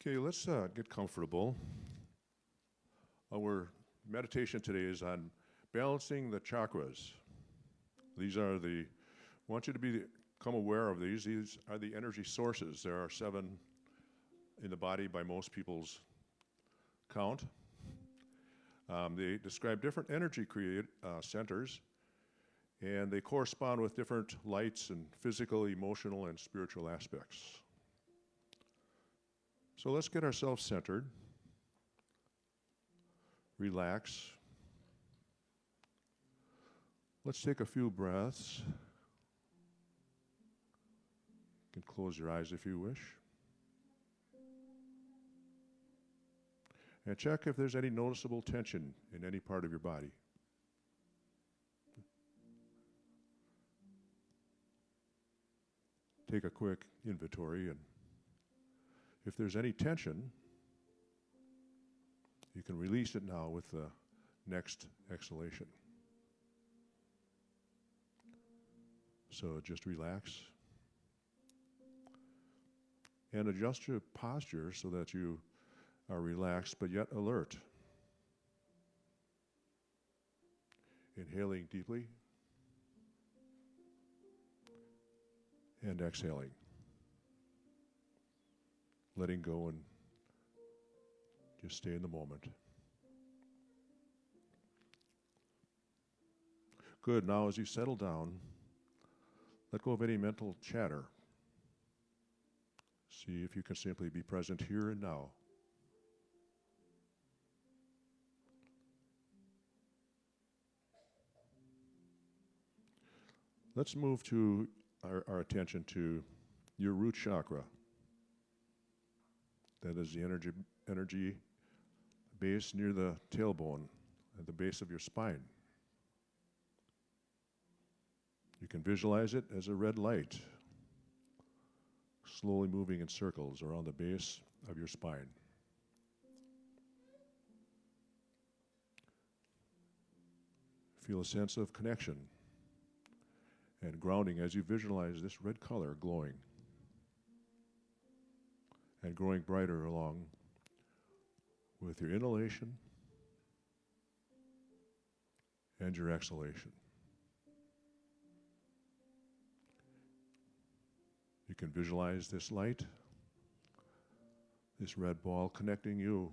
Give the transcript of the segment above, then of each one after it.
Okay, let's get comfortable. Our meditation today is on balancing the chakras. These are I want you to become aware of these. These are the energy sources. There are 7 in the body by most people's count. They describe different energy centers, and they correspond with different lights and physical, emotional, and spiritual aspects. So let's get ourselves centered, relax. Let's take a few breaths. You can close your eyes if you wish. And check if there's any noticeable tension in any part of your body. Take a quick inventory, and if there's any tension, you can release it now with the next exhalation. So just relax and adjust your posture so that you are relaxed but yet alert. Inhaling deeply and exhaling. Letting go and just stay in the moment. Good. Now as you settle down, let go of any mental chatter. See if you can simply be present here and now. Let's move to our attention to your root chakra. That is the energy base near the tailbone, at the base of your spine. You can visualize it as a red light, slowly moving in circles around the base of your spine. Feel a sense of connection and grounding as you visualize this red color glowing and growing brighter along with your inhalation and your exhalation. You can visualize this light, this red ball connecting you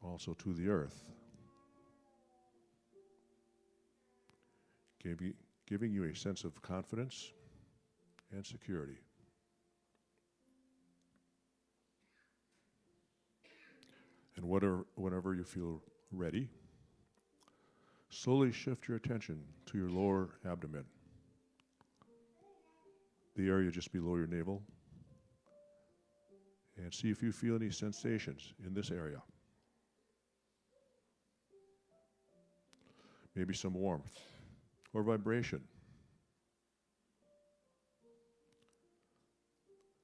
also to the earth, giving you a sense of confidence and security. And whenever you feel ready, slowly shift your attention to your lower abdomen, the area just below your navel, and see if you feel any sensations in this area. Maybe some warmth or vibration.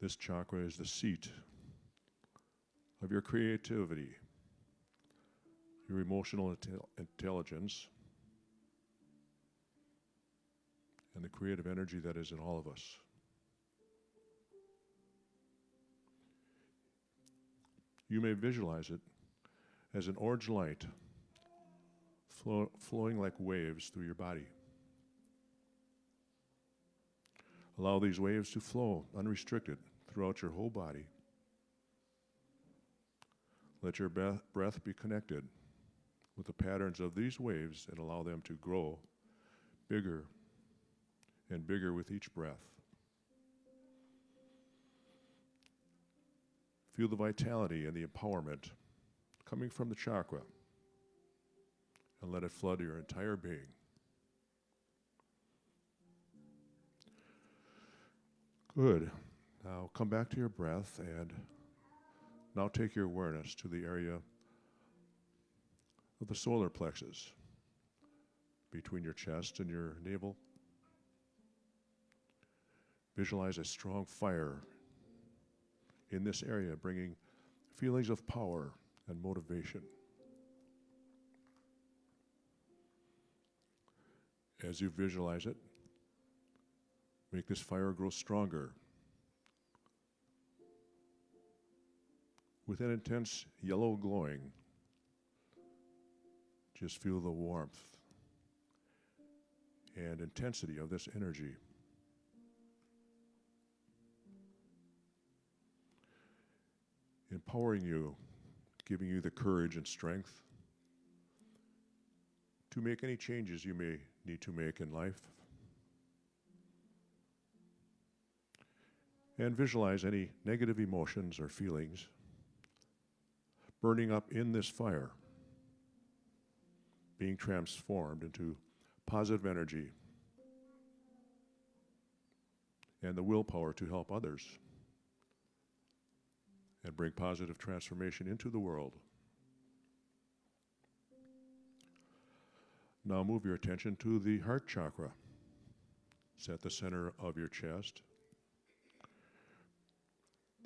This chakra is the seat of your creativity, your emotional intelligence, and the creative energy that is in all of us. You may visualize it as an orange light flowing like waves through your body. Allow these waves to flow unrestricted throughout your whole body. Let your breath be connected with the patterns of these waves and allow them to grow bigger and bigger with each breath. Feel the vitality and the empowerment coming from the chakra and let it flood your entire being. Good. Now come back to your breath and now take your awareness to the area of the solar plexus between your chest and your navel. Visualize a strong fire in this area, bringing feelings of power and motivation. As you visualize it, make this fire grow stronger with an intense yellow glowing. Just feel the warmth and intensity of this energy. Empowering you, giving you the courage and strength to make any changes you may need to make in life. And visualize any negative emotions or feelings burning up in this fire, being transformed into positive energy and the willpower to help others and bring positive transformation into the world. Now move your attention to the heart chakra. It's at the center of your chest.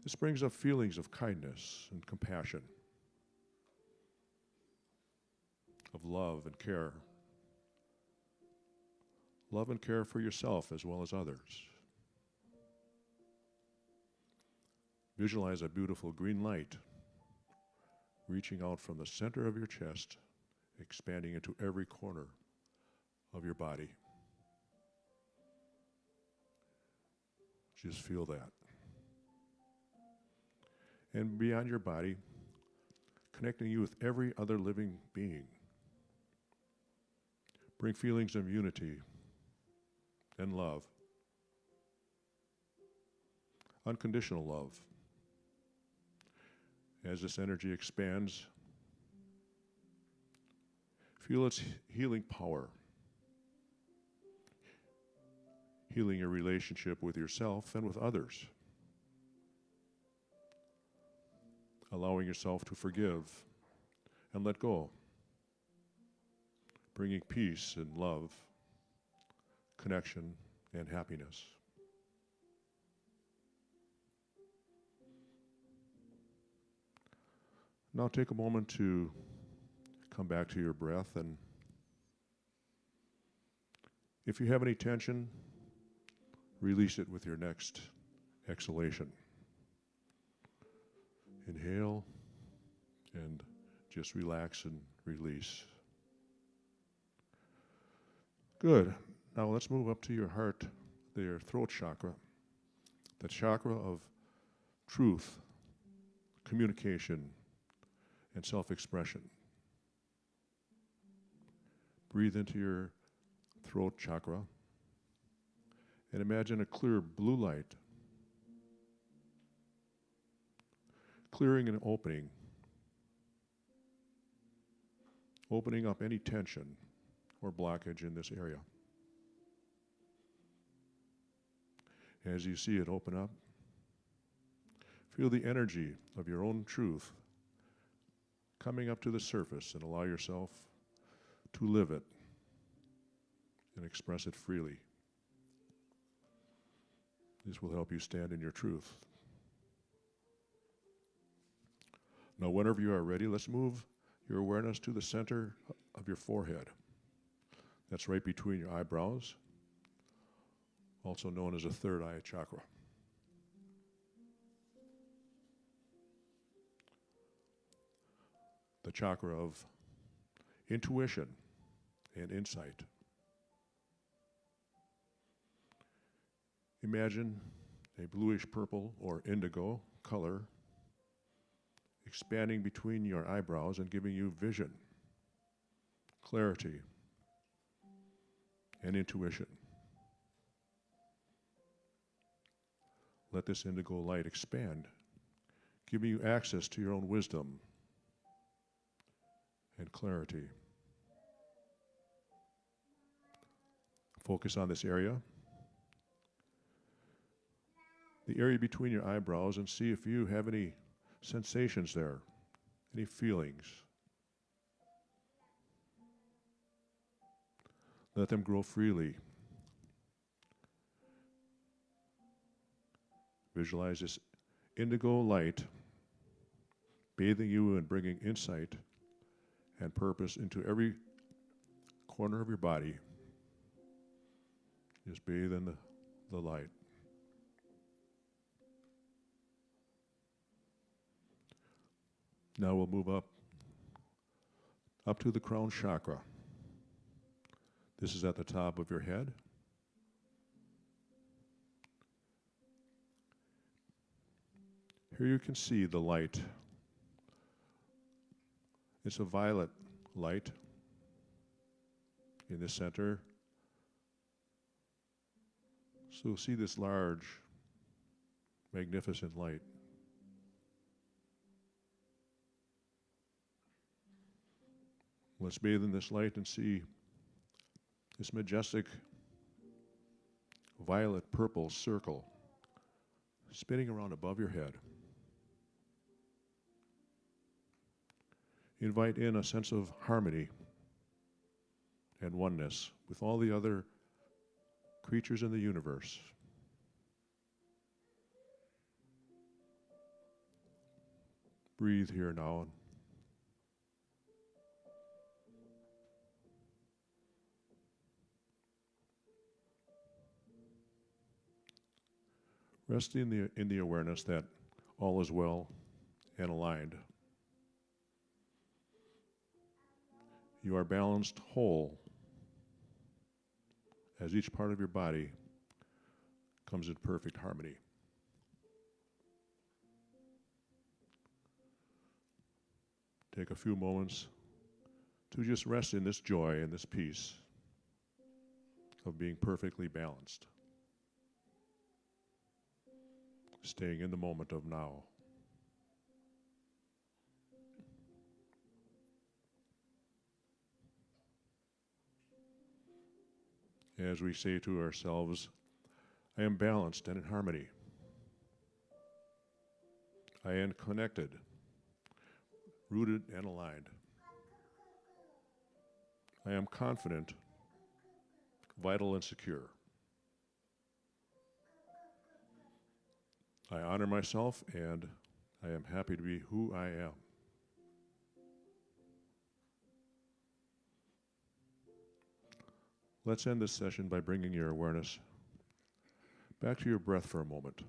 This brings up feelings of kindness and compassion, of love and care. Love and care for yourself as well as others. Visualize a beautiful green light reaching out from the center of your chest, expanding into every corner of your body. Just feel that. And beyond your body, connecting you with every other living being. Bring feelings of unity and love. Unconditional love. As this energy expands, feel its healing power. Healing your relationship with yourself and with others. Allowing yourself to forgive and let go. Bringing peace and love, connection and happiness. Now take a moment to come back to your breath, and if you have any tension, release it with your next exhalation. Inhale and just relax and release. Good. Now let's move up to your heart, your throat chakra, the chakra of truth, communication, and self-expression. Breathe into your throat chakra and imagine a clear blue light clearing and opening up any tension or blockage in this area. As you see it open up, feel the energy of your own truth coming up to the surface, and allow yourself to live it and express it freely. This will help you stand in your truth. Now, whenever you are ready, let's move your awareness to the center of your forehead. That's right between your eyebrows, also known as a third eye chakra. The chakra of intuition and insight. Imagine a bluish purple or indigo color expanding between your eyebrows and giving you vision, clarity, and intuition. Let this indigo light expand, giving you access to your own wisdom and clarity. Focus on this area, the area between your eyebrows, and see if you have any sensations there, any feelings. Let them grow freely. Visualize this indigo light bathing you and bringing insight and purpose into every corner of your body. Just bathe in the light. Now we'll move up to the crown chakra. This is at the top of your head. Here you can see the light. It's a violet light in the center. So you'll see this large, magnificent light. Let's bathe in this light and see this majestic violet purple circle spinning around above your head. Invite in a sense of harmony and oneness with all the other creatures in the universe. Breathe here now. Rest in the awareness that all is well and aligned. You are balanced whole as each part of your body comes in perfect harmony. Take a few moments to just rest in this joy and this peace of being perfectly balanced. Staying in the moment of now. As we say to ourselves, I am balanced and in harmony. I am connected, rooted and aligned. I am confident, vital and secure. I honor myself and I am happy to be who I am. Let's end this session by bringing your awareness back to your breath for a moment.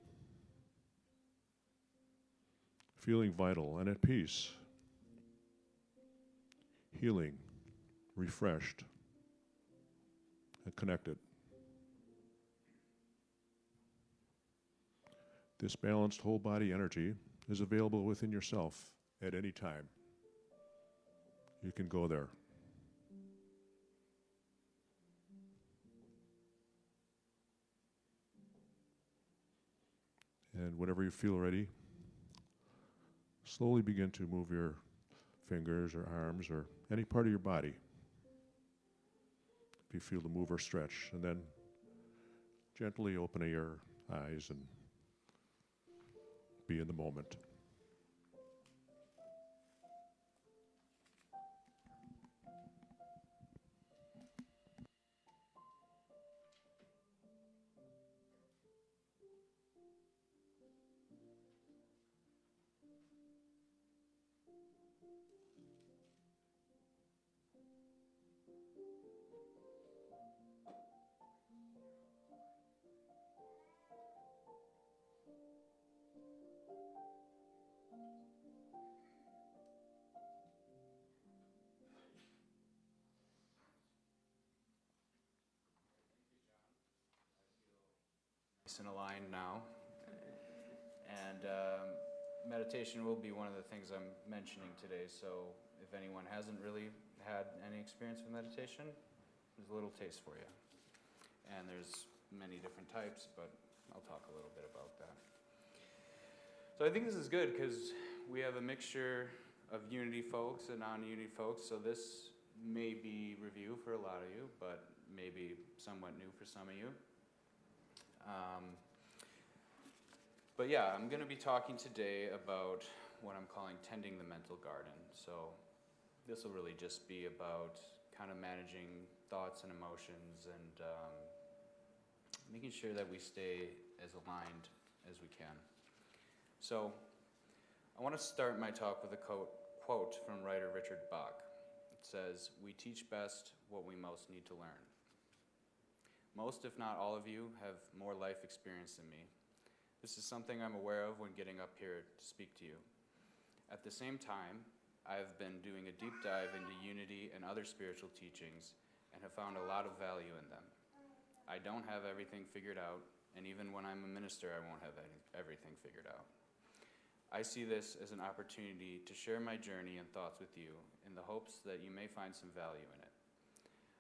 Feeling vital and at peace, healing, refreshed, and connected. This balanced whole body energy is available within yourself at any time. You can go there. And whenever you feel ready, slowly begin to move your fingers or arms or any part of your body. If you feel to move or stretch, and then gently open your eyes and be in the moment. And aligned now, and meditation will be one of the things I'm mentioning today. So if anyone hasn't really had any experience with meditation, there's a little taste for you. And there's many different types, but I'll talk a little bit about that. So I think this is good because we have a mixture of Unity folks and non-Unity folks. So this may be review for a lot of you, but maybe somewhat new for some of you. But yeah, I'm going to be talking today about what I'm calling tending the mental garden. So this will really just be about kind of managing thoughts and emotions and making sure that we stay as aligned as we can. So I want to start my talk with a quote from writer Richard Bach. It says, "We teach best what we most need to learn." Most, if not all of you, have more life experience than me. This is something I'm aware of when getting up here to speak to you. At the same time, I've been doing a deep dive into unity and other spiritual teachings and have found a lot of value in them. I don't have everything figured out, and even when I'm a minister, I won't have everything figured out. I see this as an opportunity to share my journey and thoughts with you in the hopes that you may find some value in it.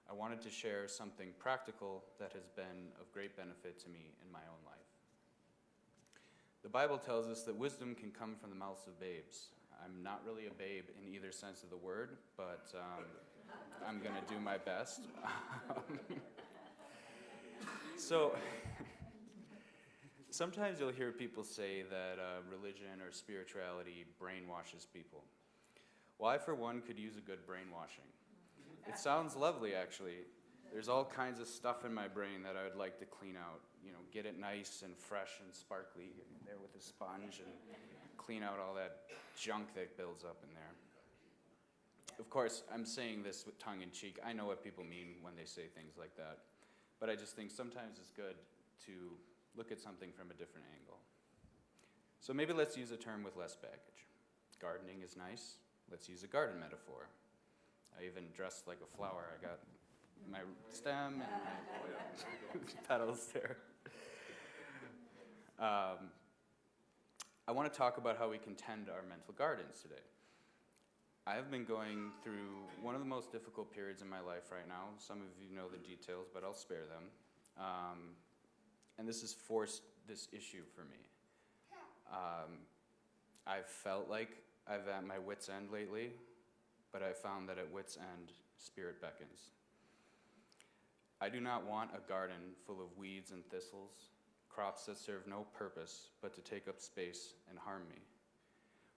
I wanted to share something practical that has been of great benefit to me in my own life. The Bible tells us that wisdom can come from the mouths of babes. I'm not really a babe in either sense of the word, but I'm going to do my best. So, sometimes you'll hear people say that religion or spirituality brainwashes people. Well, I, for one, could use a good brainwashing. It sounds lovely, actually. There's all kinds of stuff in my brain that I would like to clean out. You know, get it nice and fresh and sparkly in there with a sponge and clean out all that junk that builds up in there. Of course, I'm saying this with tongue in cheek. I know what people mean when they say things like that. But I just think sometimes it's good to look at something from a different angle. So maybe let's use a term with less baggage. Gardening is nice. Let's use a garden metaphor. I even dressed like a flower. I got my stem and my petals there. I want to talk about how we can tend our mental gardens today. I've been going through one of the most difficult periods in my life right now. Some of you know the details, but I'll spare them. And this has forced this issue for me. I've felt like I've at my wit's end lately, but I found that at wit's end, spirit beckons. I do not want a garden full of weeds and thistles, crops that serve no purpose but to take up space and harm me.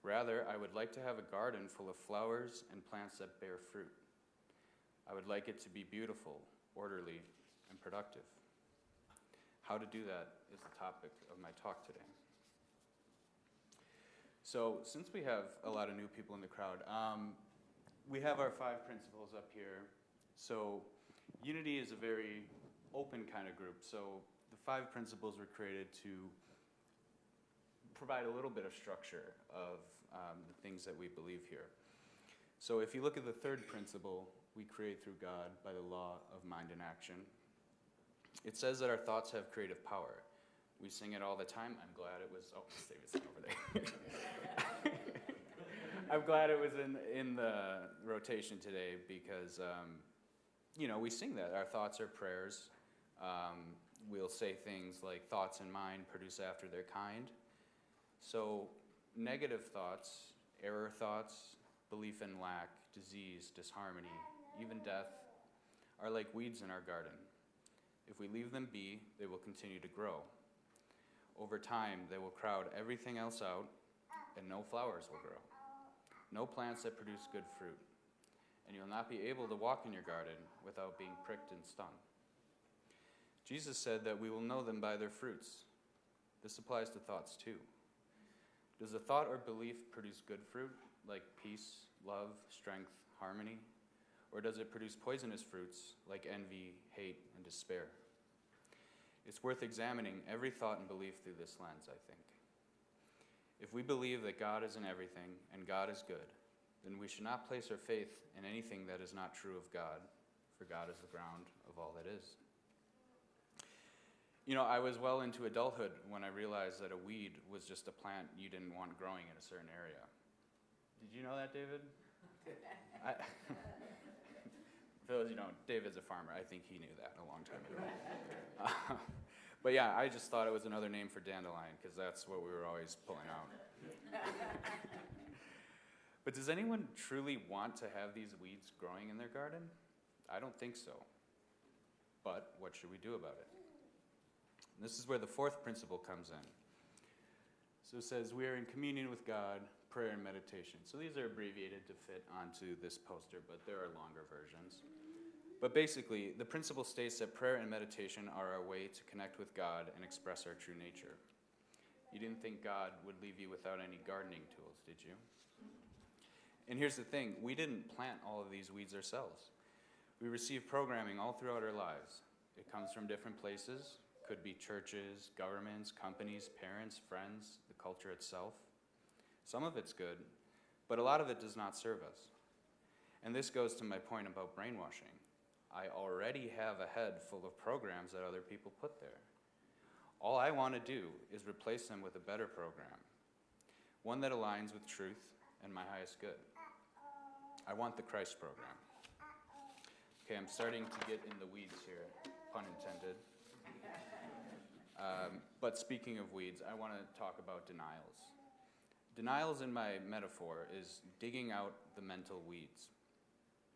Rather, I would like to have a garden full of flowers and plants that bear fruit. I would like it to be beautiful, orderly, and productive. How to do that is the topic of my talk today. So, since we have a lot of new people in the crowd, we have our 5 principles up here. So, unity is a very open kind of group. So, the 5 principles were created to provide a little bit of structure of the things that we believe here. So if you look at the 3rd principle, we create through God by the law of mind and action. It says that our thoughts have creative power. We sing it all the time. I'm glad it was, David's over there. I'm glad it was in the rotation today because, we sing that. Our thoughts are prayers. We'll say things like thoughts in mind produce after their kind. So negative thoughts, error thoughts, belief in lack, disease, disharmony, even death, are like weeds in our garden. If we leave them be, they will continue to grow. Over time, they will crowd everything else out, and no flowers will grow. No plants that produce good fruit. And you'll not be able to walk in your garden without being pricked and stung. Jesus said that we will know them by their fruits. This applies to thoughts too. Does a thought or belief produce good fruit, like peace, love, strength, harmony? Or does it produce poisonous fruits, like envy, hate, and despair? It's worth examining every thought and belief through this lens, I think. If we believe that God is in everything and God is good, then we should not place our faith in anything that is not true of God, for God is the ground of all that is. I was well into adulthood when I realized that a weed was just a plant you didn't want growing in a certain area. Did you know that, David? For those who don't, David's a farmer. I think he knew that a long time ago. But yeah, I just thought it was another name for dandelion because that's what we were always pulling out. But does anyone truly want to have these weeds growing in their garden? I don't think so. But what should we do about it? This is where the 4th principle comes in. So it says, we are in communion with God, prayer and meditation. So these are abbreviated to fit onto this poster, but there are longer versions. But basically, the principle states that prayer and meditation are our way to connect with God and express our true nature. You didn't think God would leave you without any gardening tools, did you? And here's the thing, we didn't plant all of these weeds ourselves. We receive programming all throughout our lives. It comes from different places. Could be churches, governments, companies, parents, friends, the culture itself. Some of it's good, But a lot of it does not serve us. And this goes to my point about brainwashing. I already have a head full of programs that other people put there. All I want to do is replace them with a better program, one that aligns with truth and my highest good. I want the Christ program. Okay, I'm starting to get in the weeds here, pun intended. But speaking of weeds, I want to talk about denials. Denials in my metaphor is digging out the mental weeds.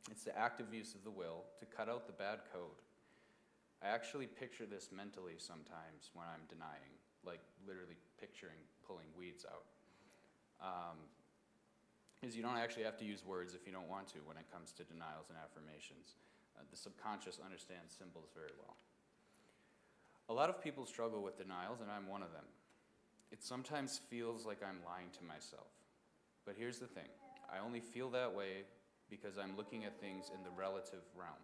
It's the active use of the will to cut out the bad code. I actually picture this mentally sometimes when I'm denying, like literally picturing pulling weeds out. Because you don't actually have to use words if you don't want to when it comes to denials and affirmations. The subconscious understands symbols very well. A lot of people struggle with denials, and I'm one of them. It sometimes feels like I'm lying to myself. But here's the thing. I only feel that way because I'm looking at things in the relative realm.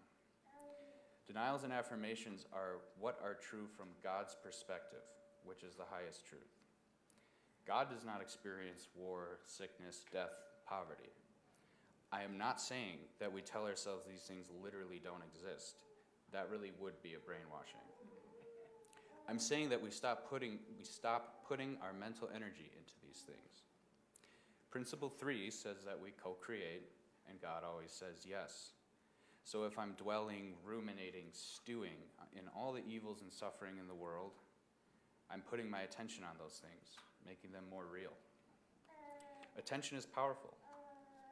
Denials and affirmations are what are true from God's perspective, which is the highest truth. God does not experience war, sickness, death, poverty. I am not saying that we tell ourselves these things literally don't exist. That really would be a brainwashing. I'm saying that we stop putting our mental energy into these things. Principle 3 says that we co-create, and God always says yes. So if I'm dwelling, ruminating, stewing in all the evils and suffering in the world, I'm putting my attention on those things, making them more real. Attention is powerful.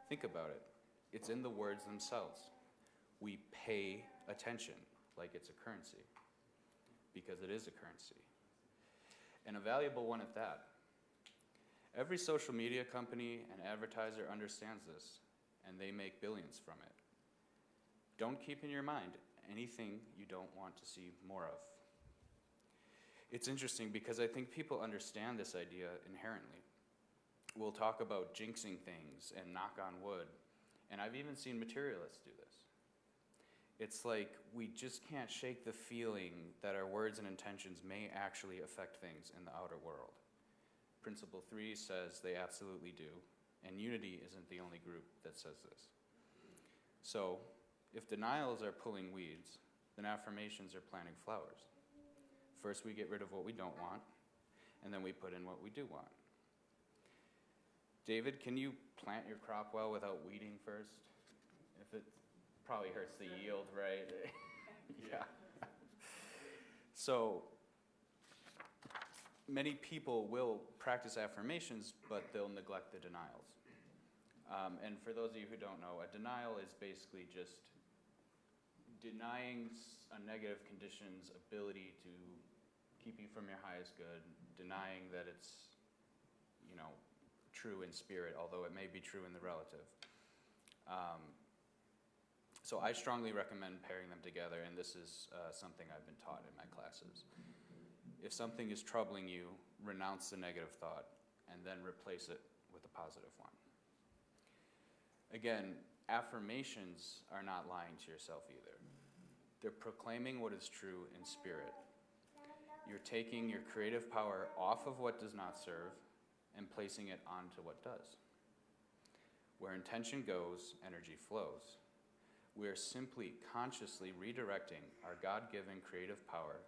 Think about it. It's in the words themselves. We pay attention like it's a currency, because it is a currency. And a valuable one at that. Every social media company and advertiser understands this, and they make billions from it. Don't keep in your mind anything you don't want to see more of. It's interesting because I think people understand this idea inherently. We'll talk about jinxing things and knock on wood, and I've even seen materialists do this. It's like we just can't shake the feeling that our words and intentions may actually affect things in the outer world. Principle 3 says they absolutely do, and Unity isn't the only group that says this. So, if denials are pulling weeds, then affirmations are planting flowers. First we get rid of what we don't want, and then we put in what we do want. David, can you plant your crop well without weeding first? If it probably hurts the yield, right? Yeah. So, many people will practice affirmations, but they'll neglect the denials. And for those of you who don't know, a denial is basically just denying a negative condition's ability to keep you from your highest good, denying that it's, true in spirit, although it may be true in the relative. So I strongly recommend pairing them together, and this is something I've been taught in my classes. If something is troubling you, renounce the negative thought, and then replace it with a positive one. Again, affirmations are not lying to yourself either. They're proclaiming what is true in spirit. You're taking your creative power off of what does not serve and placing it onto what does. Where intention goes, energy flows. We are simply consciously redirecting our God-given creative power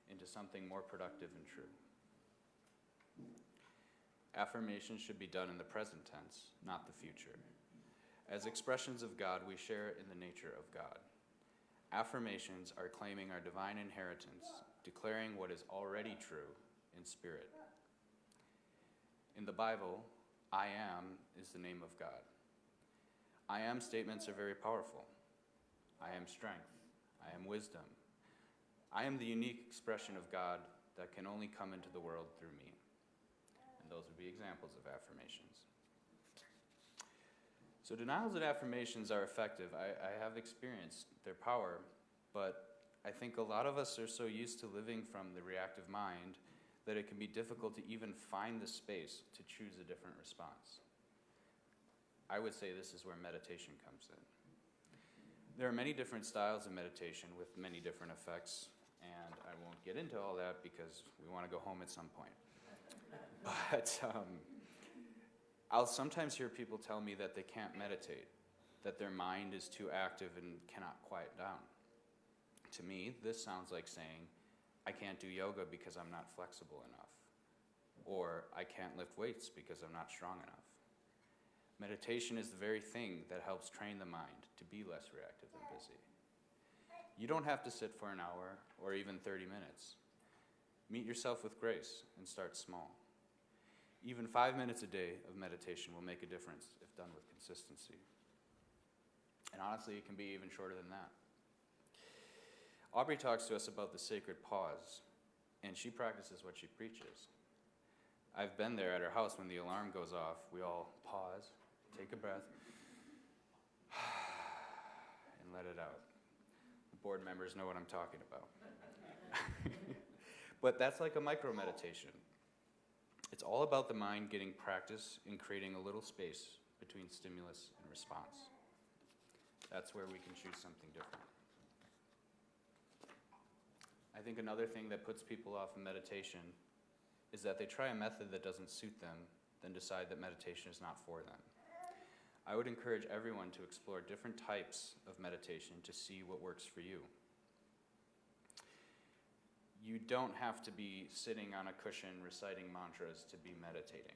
into something more productive and true. Affirmations should be done in the present tense, not the future. As expressions of God, we share in the nature of God. Affirmations are claiming our divine inheritance, declaring what is already true in spirit. In the Bible, I am is the name of God. I am statements are very powerful. I am strength. I am wisdom. I am the unique expression of God that can only come into the world through me. And those would be examples of affirmations. So denials and affirmations are effective. I have experienced their power, but I think a lot of us are so used to living from the reactive mind that it can be difficult to even find the space to choose a different response. I would say this is where meditation comes in. There are many different styles of meditation with many different effects, and I won't get into all that because we want to go home at some point. But I'll sometimes hear people tell me that they can't meditate, that their mind is too active and cannot quiet down. To me, this sounds like saying, I can't do yoga because I'm not flexible enough, or I can't lift weights because I'm not strong enough. Meditation is the very thing that helps train the mind to be less reactive and busy. You don't have to sit for an hour or even 30 minutes. Meet yourself with grace and start small. Even 5 minutes a day of meditation will make a difference if done with consistency. And honestly, it can be even shorter than that. Aubrey talks to us about the sacred pause, and she practices what she preaches. I've been there at her house when the alarm goes off. We all pause, take a breath, and let it out. The board members know what I'm talking about. But that's like a micro-meditation. It's all about the mind getting practice in creating a little space between stimulus and response. That's where we can choose something different. I think another thing that puts people off of meditation is that they try a method that doesn't suit them, then decide that meditation is not for them. I would encourage everyone to explore different types of meditation to see what works for you. You don't have to be sitting on a cushion reciting mantras to be meditating.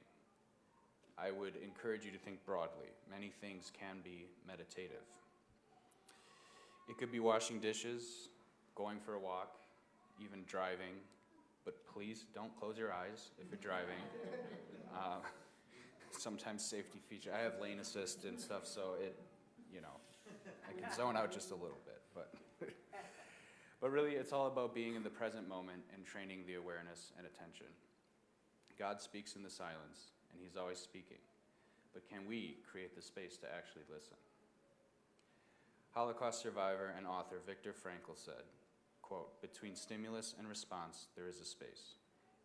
I would encourage you to think broadly. Many things can be meditative. It could be washing dishes, going for a walk, even driving, but please don't close your eyes if you're driving. Sometimes safety feature. I have lane assist and stuff, so I can zone out just a little bit, but really it's all about being in the present moment and training the awareness and attention. God speaks in the silence, and he's always speaking, but can we create the space to actually listen? Holocaust survivor and author Viktor Frankl said, quote, "Between stimulus and response, there is a space.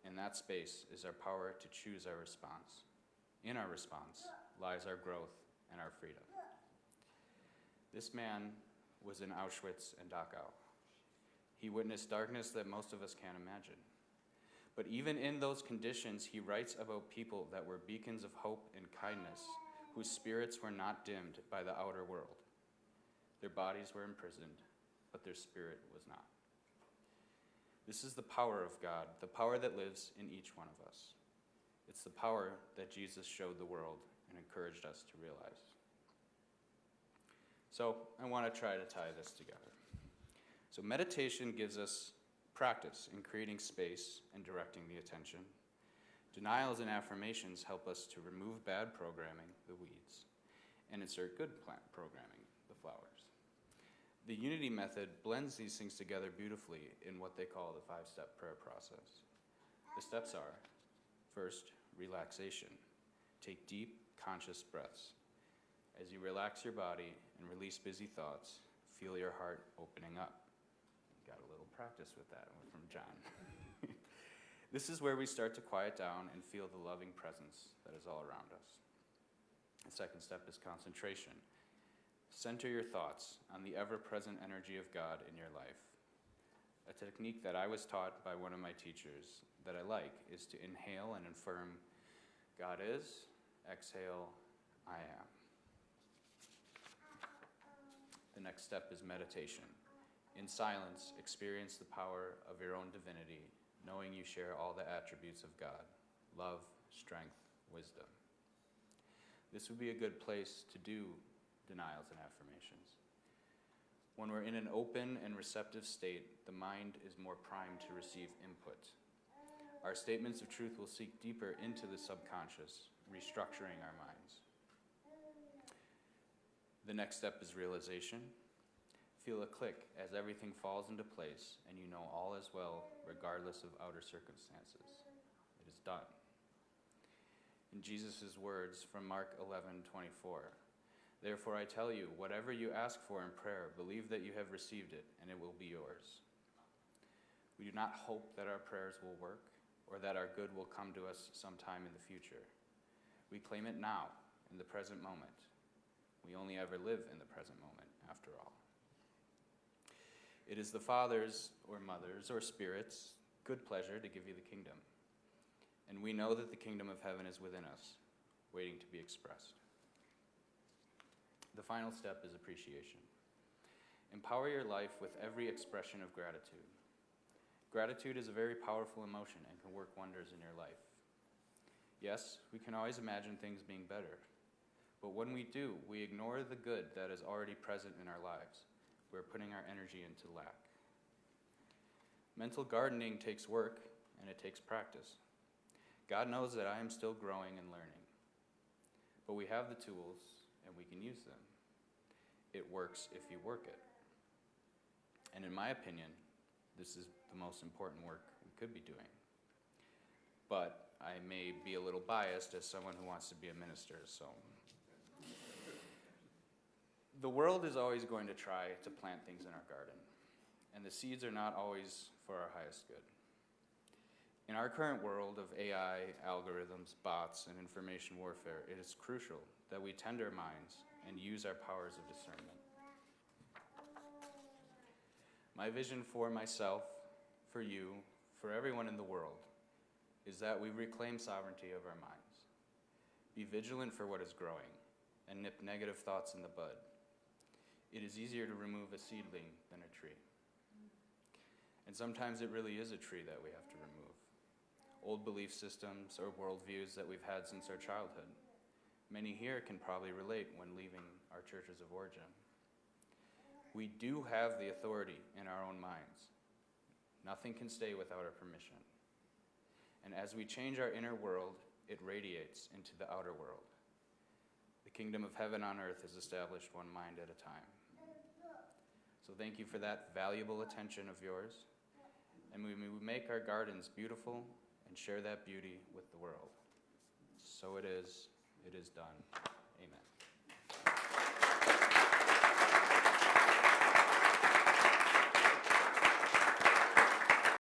In that space is our power to choose our response. In our response lies our growth and our freedom." This man was in Auschwitz and Dachau. He witnessed darkness that most of us can't imagine. But even in those conditions, he writes about people that were beacons of hope and kindness, whose spirits were not dimmed by the outer world. Their bodies were imprisoned, but their spirit was not. This is the power of God, the power that lives in each one of us. It's the power that Jesus showed the world and encouraged us to realize. So I want to try to tie this together. So meditation gives us practice in creating space and directing the attention. Denials and affirmations help us to remove bad programming, the weeds, and insert good plant programming, the flowers. The Unity method blends these things together beautifully in what they call the 5-step prayer process. The steps are, first, relaxation. Take deep, conscious breaths. As you relax your body and release busy thoughts, feel your heart opening up. Got a little practice with that from John. This is where we start to quiet down and feel the loving presence that is all around us. The second step is concentration. Center your thoughts on the ever-present energy of God in your life. A technique that I was taught by one of my teachers that I like is to inhale and affirm, God is, exhale, I am. The next step is meditation. In silence, experience the power of your own divinity, knowing you share all the attributes of God, love, strength, wisdom. This would be a good place to do denials and affirmations. When we're in an open and receptive state, the mind is more primed to receive input. Our statements of truth will seek deeper into the subconscious, restructuring our minds. The next step is realization. Feel a click as everything falls into place and you know all is well regardless of outer circumstances. It is done. In Jesus' words from Mark 11:24, "Therefore I tell you, whatever you ask for in prayer, believe that you have received it and it will be yours." We do not hope that our prayers will work or that our good will come to us sometime in the future. We claim it now, in the present moment. We only ever live in the present moment, after all. It is the Father's or Mother's or Spirit's good pleasure to give you the kingdom. And we know that the kingdom of heaven is within us. waiting to be expressed. The final step is appreciation. Empower your life with every expression of gratitude. Gratitude is a very powerful emotion and can work wonders in your life. Yes, we can always imagine things being better, but when we do, we ignore the good that is already present in our lives. We're putting our energy into lack. Mental gardening takes work, and it takes practice. God knows that I am still growing and learning, but we have the tools, and we can use them. It works if you work it. And in my opinion, this is the most important work we could be doing. But I may be a little biased as someone who wants to be a minister, so. The world is always going to try to plant things in our garden, and the seeds are not always for our highest good. In our current world of AI, algorithms, bots, and information warfare, it is crucial that we tend our minds and use our powers of discernment. My vision for myself, for you, for everyone in the world, is that we reclaim sovereignty of our minds. Be vigilant for what is growing, and nip negative thoughts in the bud. It is easier to remove a seedling than a tree. And sometimes it really is a tree that we have to remove. Old belief systems or worldviews that we've had since our childhood. Many here can probably relate when leaving our churches of origin. We do have the authority in our own minds. Nothing can stay without our permission. And as we change our inner world, it radiates into the outer world. The kingdom of heaven on earth is established one mind at a time. So thank you for that valuable attention of yours. And we make our gardens beautiful and share that beauty with the world. So it is done. Amen.